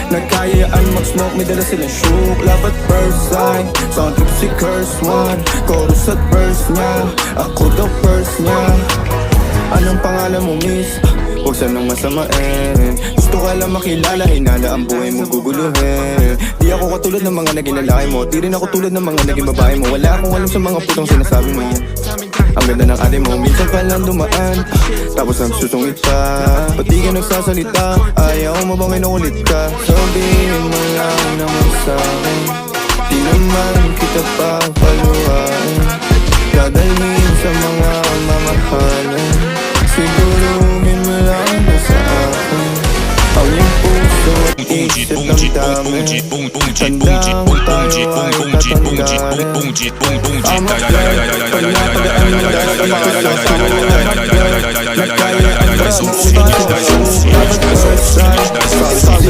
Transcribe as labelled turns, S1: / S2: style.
S1: Nagkayaan mag-smoke, may dala silang shook. Love at first sight, sound trip si curse one. Chorus at verse niya, ako the first niya. Anong pangalan mo miss? Huwag sanang masamain. Gusto ka lang makilala, hinala ang buhay mo guguluhin. Di ako katulad ng mga naging lalaki mo, di rin ako tulad ng mga naging babae mo. Wala akong alam sa mga putong sinasabi mo. Ang ganda ng ate mo, minsan ka lang dumaan, tapos nagsusungit pa. Ba't di ka nagsasalita? Ayaw mo bang kinukulit ka? Sabihin mo lang naman sa'kin, di naman kita papaluhain. Dadalhin sa mga mamahalin, siguruhin mo lang na sa akin. Ang iyong puso at isip ng dami, tandaan tayo ay tatanggalin. Amak lang, pagnapadaan mo dahil sa mga kasasuhan. Nagkayaan ba mo ba? Dapat first sight,